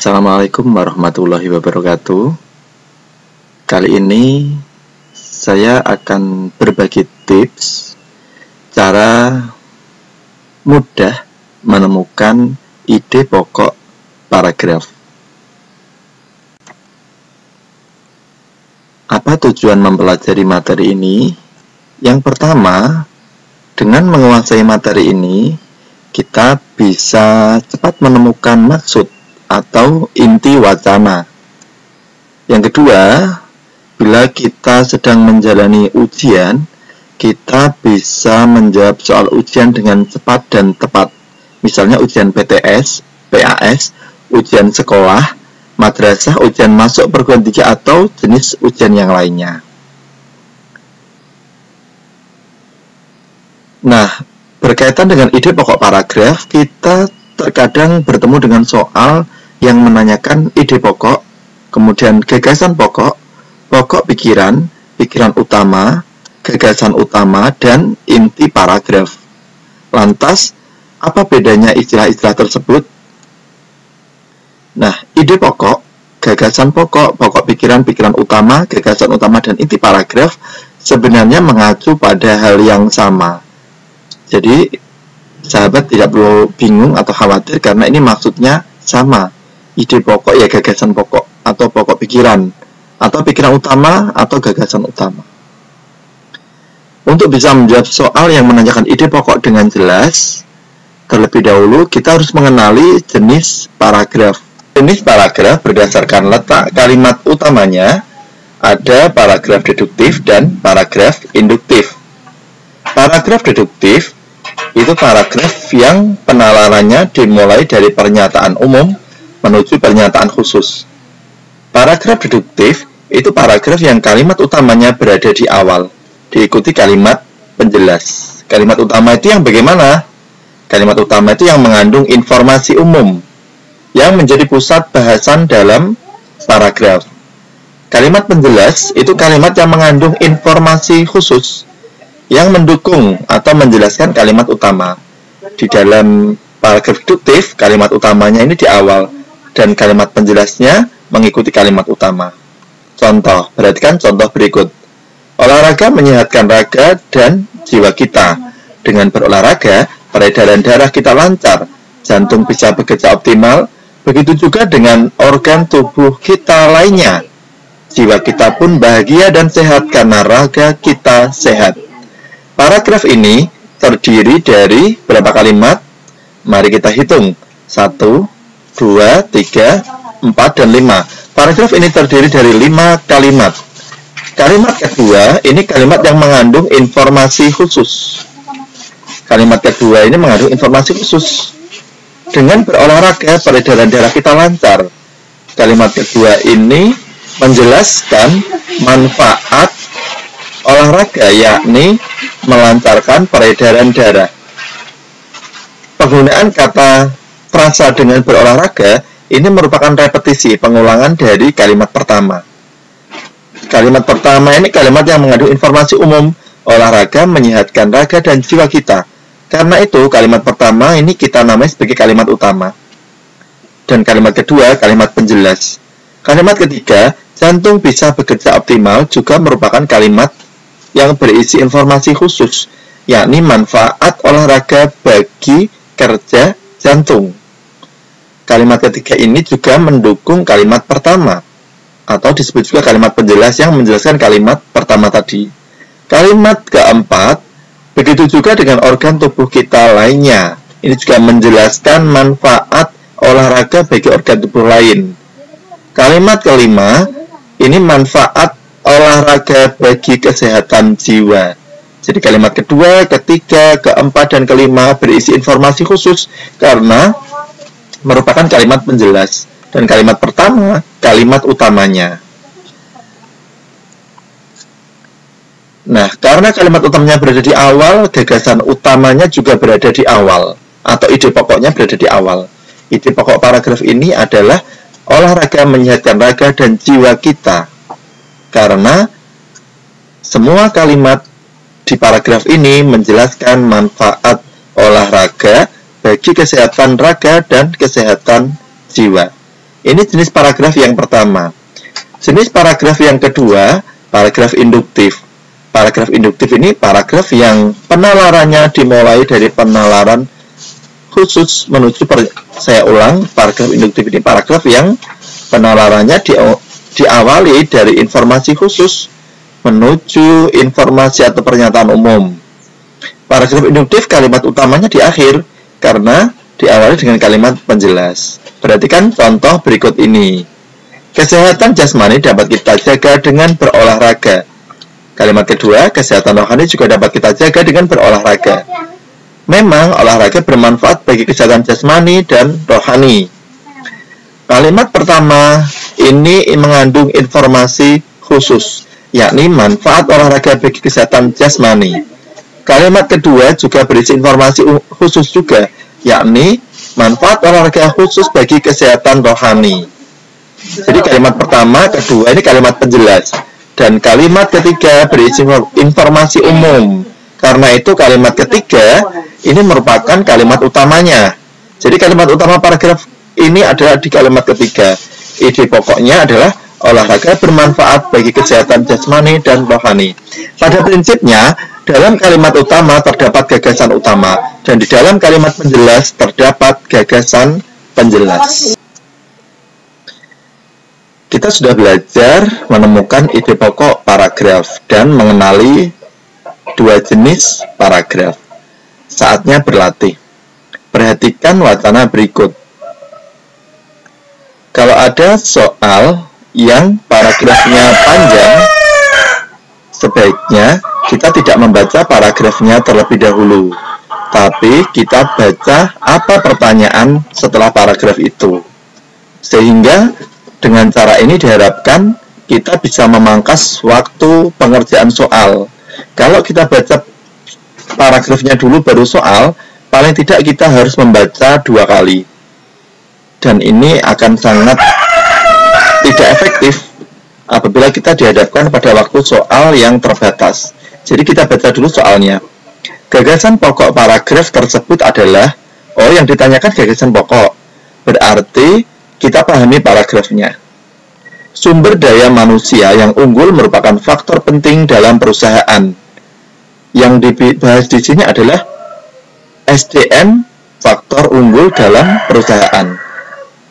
Assalamualaikum warahmatullahi wabarakatuh. Kali ini saya akan berbagi tips cara mudah menemukan ide pokok paragraf. Apa tujuan mempelajari materi ini? Yang pertama, dengan menguasai materi ini, kita bisa cepat menemukan maksud atau inti wacana. Yang kedua, bila kita sedang menjalani ujian, kita bisa menjawab soal ujian dengan cepat dan tepat. Misalnya ujian PTS, PAS, ujian sekolah, madrasah, ujian masuk perguruan tinggi, atau jenis ujian yang lainnya. Nah, berkaitan dengan ide pokok paragraf, kita terkadang bertemu dengan soal yang menanyakan ide pokok, kemudian gagasan pokok, pokok pikiran, pikiran utama, gagasan utama, dan inti paragraf. Lantas, apa bedanya istilah-istilah tersebut? Nah, ide pokok, gagasan pokok, pokok pikiran, pikiran utama, gagasan utama, dan inti paragraf sebenarnya mengacu pada hal yang sama. Jadi, sahabat tidak perlu bingung atau khawatir karena ini maksudnya sama. Ide pokok ya gagasan pokok atau pokok pikiran, atau pikiran utama atau gagasan utama. Untuk bisa menjawab soal yang menanyakan ide pokok dengan jelas, terlebih dahulu kita harus mengenali jenis paragraf. Jenis paragraf berdasarkan letak kalimat utamanya, ada paragraf deduktif dan paragraf induktif. Paragraf deduktif itu paragraf yang penalarannya dimulai dari pernyataan umum menuju pernyataan khusus. Paragraf deduktif itu paragraf yang kalimat utamanya berada di awal, diikuti kalimat penjelas. Kalimat utama itu yang bagaimana? Kalimat utama itu yang mengandung informasi umum, yang menjadi pusat bahasan dalam paragraf. Kalimat penjelas itu kalimat yang mengandung informasi khusus, yang mendukung atau menjelaskan kalimat utama. Di dalam paragraf deduktif, kalimat utamanya ini di awal, dan kalimat penjelasnya mengikuti kalimat utama. Contoh, perhatikan contoh berikut. Olahraga menyehatkan raga dan jiwa kita. Dengan berolahraga, peredaran darah kita lancar, jantung bisa bekerja optimal, begitu juga dengan organ tubuh kita lainnya. Jiwa kita pun bahagia dan sehat karena raga kita sehat. Paragraf ini terdiri dari berapa kalimat? Mari kita hitung. 1, 2, 3, 4, dan 5. Paragraf ini terdiri dari 5 kalimat. Kalimat kedua, ini kalimat yang mengandung informasi khusus. Kalimat kedua ini mengandung informasi khusus. Dengan berolahraga, peredaran darah kita lancar. Kalimat kedua ini menjelaskan manfaat olahraga, yakni melancarkan peredaran darah. Penggunaan kata frasa dengan berolahraga ini merupakan repetisi, pengulangan dari kalimat pertama. Kalimat pertama ini kalimat yang mengandung informasi umum, olahraga menyehatkan raga dan jiwa kita. Karena itu kalimat pertama ini kita namai sebagai kalimat utama. Dan kalimat kedua kalimat penjelas. Kalimat ketiga, jantung bisa bekerja optimal, juga merupakan kalimat yang berisi informasi khusus, yakni manfaat olahraga bagi kerja jantung. Kalimat ketiga ini juga mendukung kalimat pertama, atau disebut juga kalimat penjelas yang menjelaskan kalimat pertama tadi. Kalimat keempat, begitu juga dengan organ tubuh kita lainnya. Ini juga menjelaskan manfaat olahraga bagi organ tubuh lain. Kalimat kelima, ini manfaat olahraga bagi kesehatan jiwa. Jadi kalimat kedua, ketiga, keempat, dan kelima berisi informasi khusus karena merupakan kalimat penjelas. Dan kalimat pertama, kalimat utamanya. Nah, karena kalimat utamanya berada di awal, gagasan utamanya juga berada di awal, atau ide pokoknya berada di awal. Ide pokok paragraf ini adalah olahraga menyehatkan raga dan jiwa kita. Karena semua kalimat di paragraf ini menjelaskan manfaat olahraga bagi kesehatan raga dan kesehatan jiwa. Ini jenis paragraf yang pertama. Jenis paragraf yang kedua, paragraf induktif. Paragraf induktif ini paragraf yang penalarannya dimulai dari penalaran khusus menuju saya ulang, paragraf induktif ini paragraf yang penalarannya diawali dari informasi khusus menuju informasi atau pernyataan umum. Paragraf induktif kalimat utamanya di akhir karena diawali dengan kalimat penjelas. Perhatikan contoh berikut ini. Kesehatan jasmani dapat kita jaga dengan berolahraga. Kalimat kedua, kesehatan rohani juga dapat kita jaga dengan berolahraga. Memang olahraga bermanfaat bagi kesehatan jasmani dan rohani. Kalimat pertama ini mengandung informasi khusus, yakni manfaat olahraga bagi kesehatan jasmani. Kalimat kedua juga berisi informasi khusus juga, yakni manfaat olahraga khusus bagi kesehatan rohani. Jadi kalimat pertama, kedua ini kalimat penjelas. Dan kalimat ketiga berisi informasi umum. Karena itu kalimat ketiga ini merupakan kalimat utamanya. Jadi kalimat utama paragraf ini adalah di kalimat ketiga. Ide pokoknya adalah olahraga bermanfaat bagi kesehatan jasmani dan rohani. Pada prinsipnya, dalam kalimat utama terdapat gagasan utama, dan di dalam kalimat penjelas terdapat gagasan penjelas. Kita sudah belajar menemukan ide pokok paragraf dan mengenali dua jenis paragraf. Saatnya berlatih. Perhatikan wacana berikut. Kalau ada soal yang paragrafnya panjang, sebaiknya kita tidak membaca paragrafnya terlebih dahulu, tapi kita baca apa pertanyaan setelah paragraf itu. Sehingga dengan cara ini diharapkan kita bisa memangkas waktu pengerjaan soal. Kalau kita baca paragrafnya dulu baru soal, paling tidak kita harus membaca 2 kali. Dan ini akan sangat tidak efektif apabila kita dihadapkan pada waktu soal yang terbatas. Jadi kita baca dulu soalnya. Gagasan pokok paragraf tersebut adalah, yang ditanyakan gagasan pokok. Berarti kita pahami paragrafnya. Sumber daya manusia yang unggul merupakan faktor penting dalam perusahaan. Yang dibahas di sini adalah SDM, faktor unggul dalam perusahaan.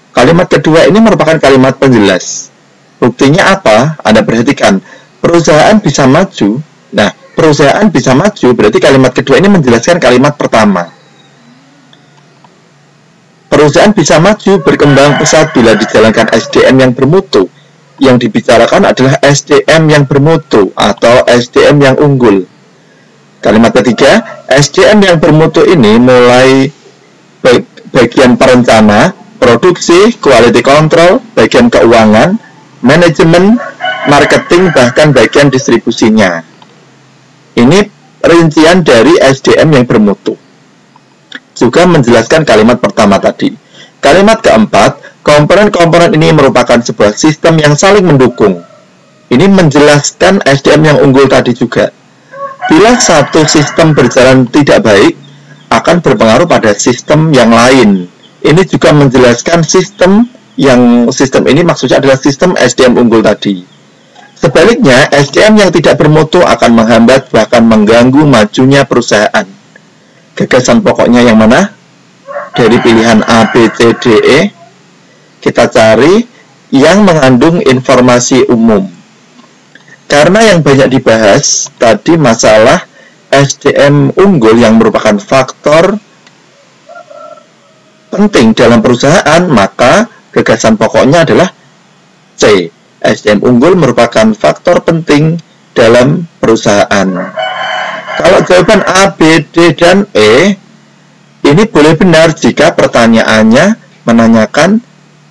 Kalimat kedua ini merupakan kalimat penjelas. Buktinya apa? Anda perhatikan, perusahaan bisa maju. Nah, perusahaan bisa maju berarti kalimat kedua ini menjelaskan kalimat pertama. Perusahaan bisa maju berkembang pesat bila dijalankan SDM yang bermutu. Yang dibicarakan adalah SDM yang bermutu atau SDM yang unggul. Kalimat ketiga, SDM yang bermutu ini mulai bagian perencana, produksi, quality control, bagian keuangan, manajemen, marketing, bahkan bagian distribusinya. Ini rincian dari SDM yang bermutu. Juga menjelaskan kalimat pertama tadi. Kalimat keempat, komponen-komponen ini merupakan sebuah sistem yang saling mendukung. Ini menjelaskan SDM yang unggul tadi juga. Bila satu sistem berjalan tidak baik, akan berpengaruh pada sistem yang lain. Ini juga menjelaskan sistem ini maksudnya adalah sistem SDM unggul tadi. Sebaliknya, SDM yang tidak bermutu akan menghambat bahkan mengganggu majunya perusahaan. Gagasan pokoknya yang mana? Dari pilihan A, B, C, D, E. Kita cari yang mengandung informasi umum. Karena yang banyak dibahas tadi masalah SDM unggul yang merupakan faktor penting dalam perusahaan, maka gagasan pokoknya adalah C. SDM unggul merupakan faktor penting dalam perusahaan. Kalau jawaban A, B, D, dan E, ini boleh benar jika pertanyaannya menanyakan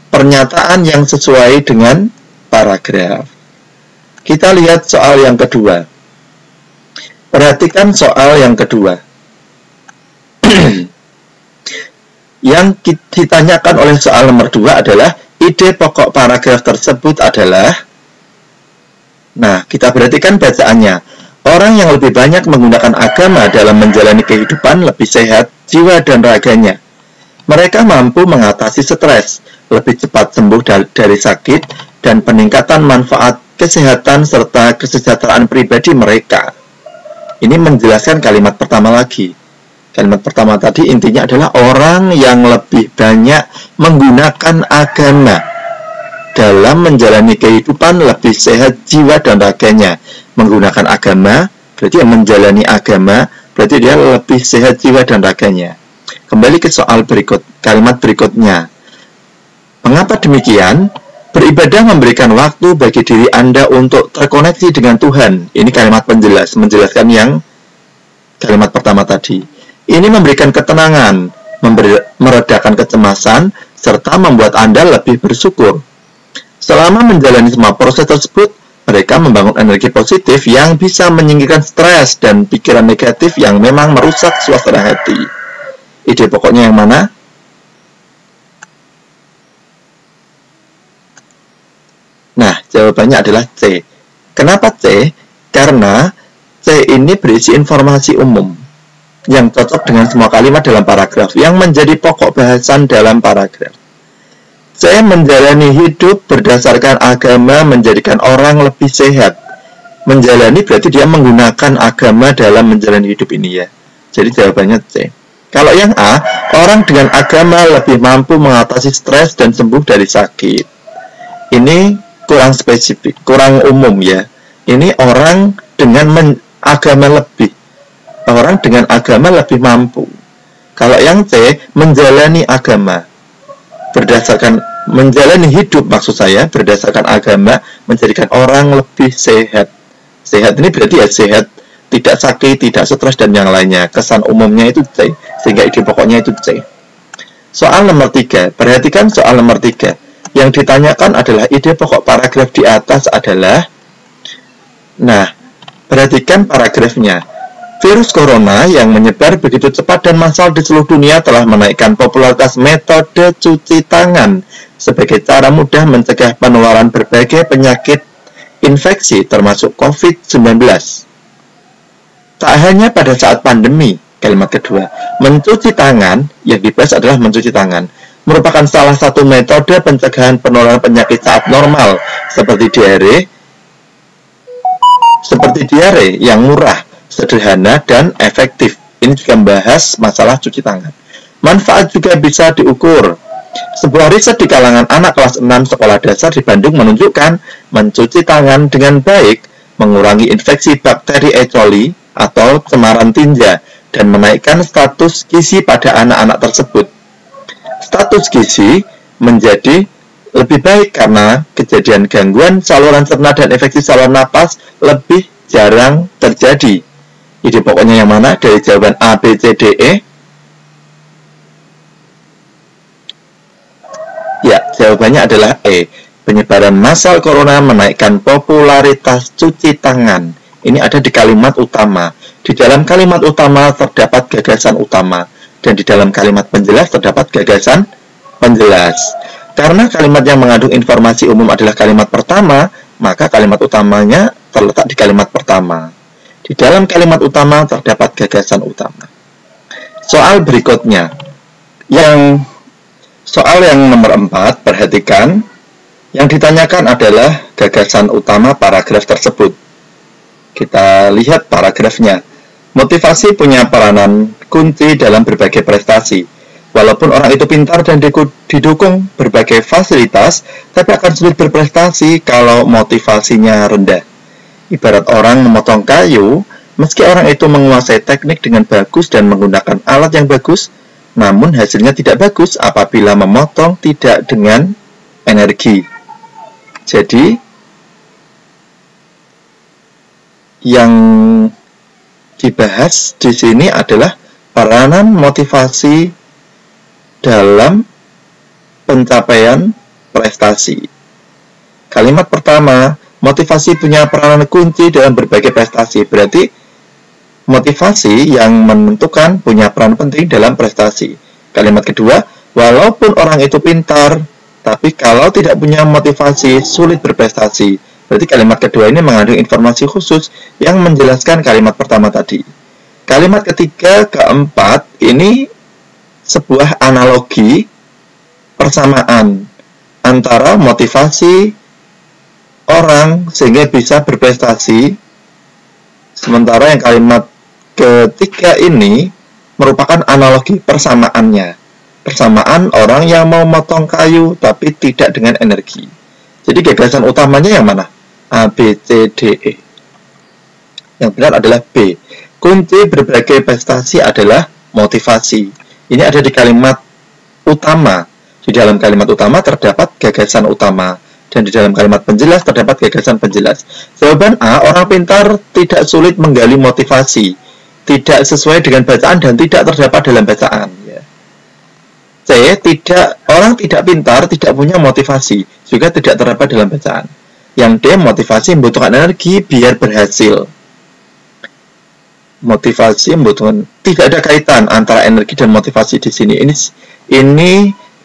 pernyataan yang sesuai dengan paragraf. Kita lihat soal yang kedua. Perhatikan soal yang kedua. Yang ditanyakan oleh soal nomor 2 adalah ide pokok paragraf tersebut adalah, nah, kita perhatikan bacaannya. Orang yang lebih banyak menggunakan agama dalam menjalani kehidupan lebih sehat jiwa dan raganya. Mereka mampu mengatasi stres, lebih cepat sembuh dari sakit, dan peningkatan manfaat kesehatan serta kesejahteraan pribadi mereka. Ini menjelaskan kalimat pertama lagi. Kalimat pertama tadi intinya adalah orang yang lebih banyak menggunakan agama dalam menjalani kehidupan lebih sehat jiwa dan raganya. Menggunakan agama berarti yang menjalani agama berarti dia lebih sehat jiwa dan raganya. Kembali ke soal berikut, kalimat berikutnya. Mengapa demikian? Beribadah memberikan waktu bagi diri Anda untuk terkoneksi dengan Tuhan. Ini kalimat penjelas, menjelaskan yang kalimat pertama tadi. Ini memberikan ketenangan, meredakan kecemasan, serta membuat Anda lebih bersyukur. Selama menjalani semua proses tersebut, mereka membangun energi positif yang bisa menyingkirkan stres dan pikiran negatif yang memang merusak suasana hati. Ide pokoknya yang mana? Nah, jawabannya adalah C. Kenapa C? Karena C ini berisi informasi umum yang cocok dengan semua kalimat dalam paragraf yang menjadi pokok bahasan dalam paragraf. C menjalani hidup berdasarkan agama menjadikan orang lebih sehat. Menjalani berarti dia menggunakan agama dalam menjalani hidup ini ya. Jadi jawabannya C. Kalau yang A, orang dengan agama lebih mampu mengatasi stres dan sembuh dari sakit. Ini kurang spesifik, kurang umum ya. Ini orang dengan agama lebih. Orang dengan agama lebih mampu. Kalau yang C, menjalani agama. Menjalani hidup maksud saya, berdasarkan agama, menjadikan orang lebih sehat. Sehat ini berarti ya sehat, tidak sakit, tidak stres, dan yang lainnya. Kesan umumnya itu C, sehingga ide pokoknya itu C. Soal nomor 3, perhatikan soal nomor 3. Yang ditanyakan adalah ide pokok paragraf di atas adalah, nah, perhatikan paragrafnya. Virus corona yang menyebar begitu cepat dan massal di seluruh dunia telah menaikkan popularitas metode cuci tangan sebagai cara mudah mencegah penularan berbagai penyakit infeksi termasuk COVID-19. Tak hanya pada saat pandemi, kalimat kedua, mencuci tangan, yang dibahas adalah mencuci tangan, merupakan salah satu metode pencegahan penularan penyakit saat normal seperti diare yang murah, sederhana, dan efektif. Ini juga membahas masalah cuci tangan. Manfaat juga bisa diukur. Sebuah riset di kalangan anak kelas 6 sekolah dasar di Bandung menunjukkan mencuci tangan dengan baik mengurangi infeksi bakteri E. coli atau cemaran tinja dan menaikkan status gizi pada anak-anak tersebut. Status gizi menjadi lebih baik karena kejadian gangguan saluran cerna dan infeksi saluran napas lebih jarang terjadi. Ide pokoknya yang mana dari jawaban A, B, C, D, E? Ya, jawabannya adalah E. Penyebaran massal corona menaikkan popularitas cuci tangan. Ini ada di kalimat utama. Di dalam kalimat utama terdapat gagasan utama. Dan di dalam kalimat penjelas terdapat gagasan penjelas. Karena kalimat yang mengandung informasi umum adalah kalimat pertama, maka kalimat utamanya terletak di kalimat pertama. Di dalam kalimat utama terdapat gagasan utama. Soal berikutnya, soal yang nomor 4, perhatikan. Yang ditanyakan adalah gagasan utama paragraf tersebut. Kita lihat paragrafnya. Motivasi punya peranan kunci dalam berbagai prestasi. Walaupun orang itu pintar dan didukung berbagai fasilitas, tapi akan sulit berprestasi kalau motivasinya rendah. Ibarat orang memotong kayu, meski orang itu menguasai teknik dengan bagus dan menggunakan alat yang bagus, namun hasilnya tidak bagus apabila memotong tidak dengan energi. Jadi, yang dibahas di sini adalah peranan motivasi dalam pencapaian prestasi. Kalimat pertama, motivasi punya peranan kunci dalam berbagai prestasi. Berarti motivasi yang menentukan punya peran penting dalam prestasi. Kalimat kedua, walaupun orang itu pintar, tapi kalau tidak punya motivasi sulit berprestasi. Berarti kalimat kedua ini mengandung informasi khusus yang menjelaskan kalimat pertama tadi. Kalimat ketiga, keempat, ini sebuah analogi persamaan. antara motivasi orang sehingga bisa berprestasi, sementara yang kalimat ketiga ini merupakan analogi persamaannya. Persamaan orang yang mau motong kayu tapi tidak dengan energi. Jadi gagasan utamanya yang mana? A, B, C, D, E. Yang benar adalah B. Kunci berbagai prestasi adalah motivasi. Ini ada di kalimat utama. Di dalam kalimat utama terdapat gagasan utama, dan di dalam kalimat penjelas terdapat gagasan penjelas. Jawaban A, orang pintar tidak sulit menggali motivasi, tidak sesuai dengan bacaan dan tidak terdapat dalam bacaan. C, orang tidak pintar tidak punya motivasi, juga tidak terdapat dalam bacaan. Yang D, motivasi membutuhkan energi biar berhasil. Motivasi membutuhkan, tidak ada kaitan antara energi dan motivasi di sini. Ini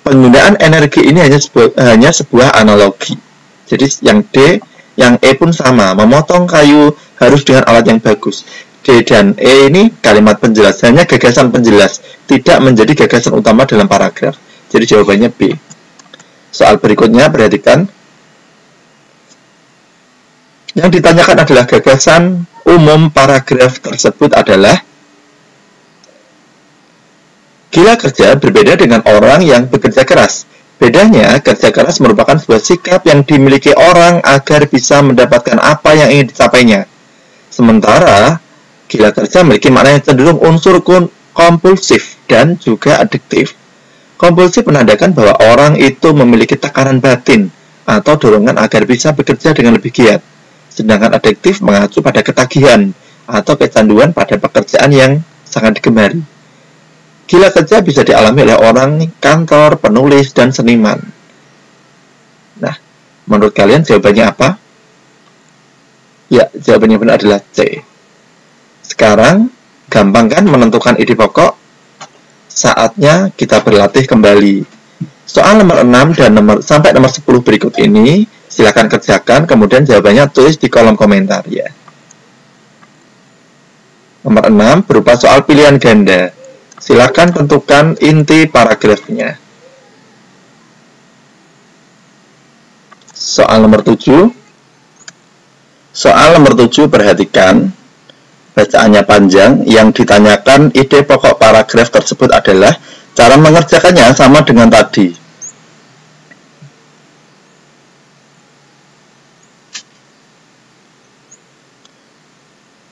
penggunaan energi ini hanya sebuah analogi. Jadi yang D, yang E pun sama. Memotong kayu harus dengan alat yang bagus. D dan E ini kalimat penjelas, hanya gagasan penjelas, tidak menjadi gagasan utama dalam paragraf. Jadi jawabannya B. Soal berikutnya, perhatikan. Yang ditanyakan adalah gagasan umum paragraf tersebut adalah gila kerja berbeda dengan orang yang bekerja keras. Bedanya, kerja keras merupakan sebuah sikap yang dimiliki orang agar bisa mendapatkan apa yang ingin dicapainya. Sementara, gila kerja memiliki makna yang cenderung unsur kompulsif dan juga adiktif. Kompulsif menandakan bahwa orang itu memiliki tekanan batin atau dorongan agar bisa bekerja dengan lebih giat. Sedangkan adiktif mengacu pada ketagihan atau kecanduan pada pekerjaan yang sangat digemari. Gila kerja bisa dialami oleh orang kantor, penulis, dan seniman. Nah, menurut kalian jawabannya apa? Ya, jawabannya benar adalah C. Sekarang, gampang kan menentukan ide pokok? Saatnya kita berlatih kembali. Soal nomor 6 dan sampai nomor 10 berikut ini, silakan kerjakan, kemudian jawabannya tulis di kolom komentar ya. Nomor 6 berupa soal pilihan ganda. Silakan tentukan inti paragrafnya. Soal nomor 7. Soal nomor 7, perhatikan. Bacaannya panjang. Yang ditanyakan ide pokok paragraf tersebut adalah cara mengerjakannya sama dengan tadi.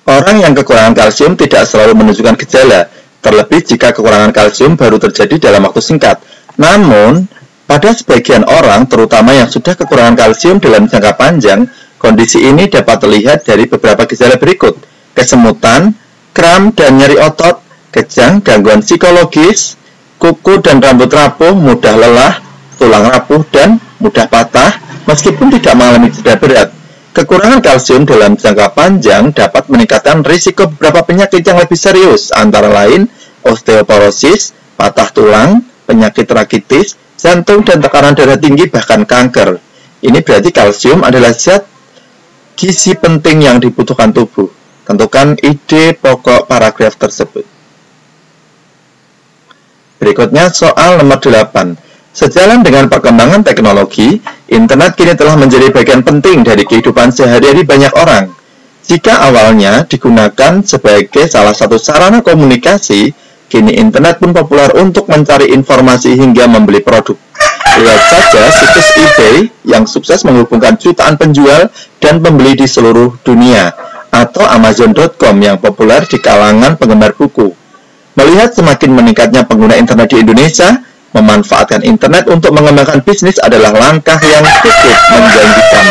Orang yang kekurangan kalsium tidak selalu menunjukkan gejala, terlebih jika kekurangan kalsium baru terjadi dalam waktu singkat. Namun, pada sebagian orang, terutama yang sudah kekurangan kalsium dalam jangka panjang, kondisi ini dapat terlihat dari beberapa gejala berikut: kesemutan, kram dan nyeri otot, kejang, gangguan psikologis, kuku dan rambut rapuh, mudah lelah, tulang rapuh dan mudah patah, meskipun tidak mengalami cedera berat. Kekurangan kalsium dalam jangka panjang dapat meningkatkan risiko beberapa penyakit yang lebih serius, antara lain osteoporosis, patah tulang, penyakit rakitis, jantung dan tekanan darah tinggi, bahkan kanker. Ini berarti kalsium adalah zat gizi penting yang dibutuhkan tubuh. Tentukan ide pokok paragraf tersebut. Berikutnya soal nomor 8. Sejalan dengan perkembangan teknologi, internet kini telah menjadi bagian penting dari kehidupan sehari-hari banyak orang. Jika awalnya digunakan sebagai salah satu sarana komunikasi, kini internet pun populer untuk mencari informasi hingga membeli produk. Lihat saja situs eBay yang sukses menghubungkan jutaan penjual dan pembeli di seluruh dunia, atau Amazon.com yang populer di kalangan penggemar buku. Melihat semakin meningkatnya pengguna internet di Indonesia, memanfaatkan internet untuk mengembangkan bisnis adalah langkah yang cukup menjanjikan.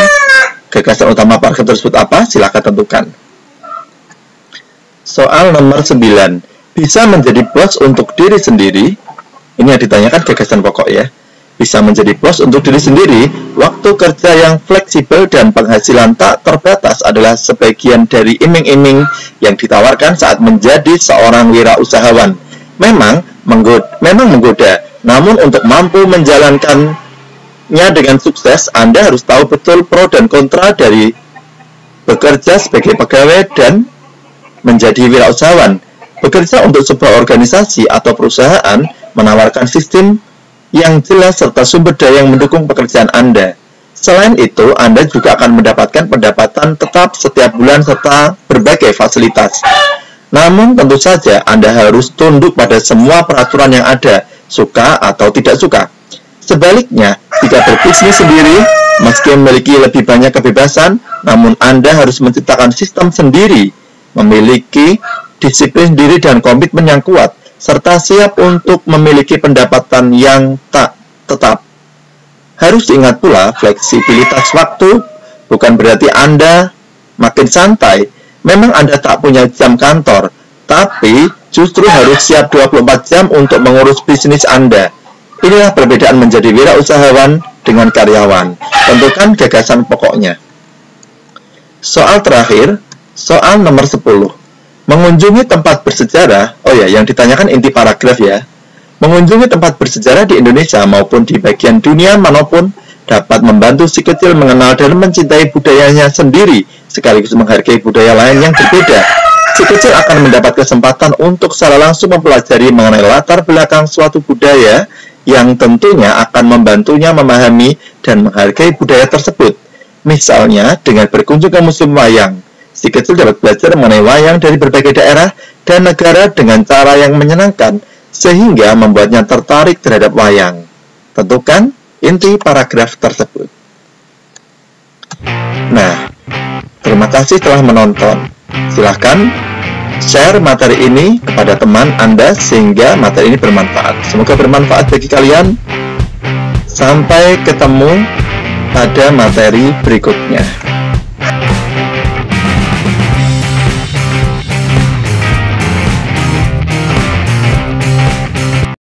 Gagasan utama paragraf tersebut apa? Silakan tentukan. Soal nomor 9. Bisa menjadi bos untuk diri sendiri? Ini yang ditanyakan gagasan pokok ya. Bisa menjadi bos untuk diri sendiri, waktu kerja yang fleksibel dan penghasilan tak terbatas adalah sebagian dari iming-iming yang ditawarkan saat menjadi seorang wirausahawan. Memang menggoda. Namun untuk mampu menjalankannya dengan sukses, Anda harus tahu betul pro dan kontra dari bekerja sebagai pegawai dan menjadi wirausahawan. Bekerja untuk sebuah organisasi atau perusahaan menawarkan sistem yang jelas serta sumber daya yang mendukung pekerjaan Anda. Selain itu, Anda juga akan mendapatkan pendapatan tetap setiap bulan serta berbagai fasilitas. Namun tentu saja Anda harus tunduk pada semua peraturan yang ada, suka atau tidak suka. Sebaliknya, jika berbisnis sendiri, meski memiliki lebih banyak kebebasan, namun Anda harus menciptakan sistem sendiri, memiliki disiplin diri dan komitmen yang kuat, serta siap untuk memiliki pendapatan yang tak tetap. Harus diingat pula, fleksibilitas waktu bukan berarti Anda makin santai. Memang Anda tak punya jam kantor, tapi justru harus siap 24 jam untuk mengurus bisnis Anda. Inilah perbedaan menjadi wirausahawan dengan karyawan. Tentukan gagasan pokoknya. Soal terakhir, soal nomor 10. Mengunjungi tempat bersejarah, yang ditanyakan inti paragraf ya. Mengunjungi tempat bersejarah di Indonesia maupun di bagian dunia manapun dapat membantu si kecil mengenal dan mencintai budayanya sendiri, sekaligus menghargai budaya lain yang berbeda. Si kecil akan mendapat kesempatan untuk secara langsung mempelajari mengenai latar belakang suatu budaya yang tentunya akan membantunya memahami dan menghargai budaya tersebut. Misalnya, dengan berkunjung ke museum wayang, si kecil dapat belajar mengenai wayang dari berbagai daerah dan negara dengan cara yang menyenangkan, sehingga membuatnya tertarik terhadap wayang. Tentukan inti paragraf tersebut. Nah, terima kasih telah menonton. Silahkan share materi ini kepada teman Anda sehingga materi ini bermanfaat. Semoga bermanfaat bagi kalian. Sampai ketemu pada materi berikutnya.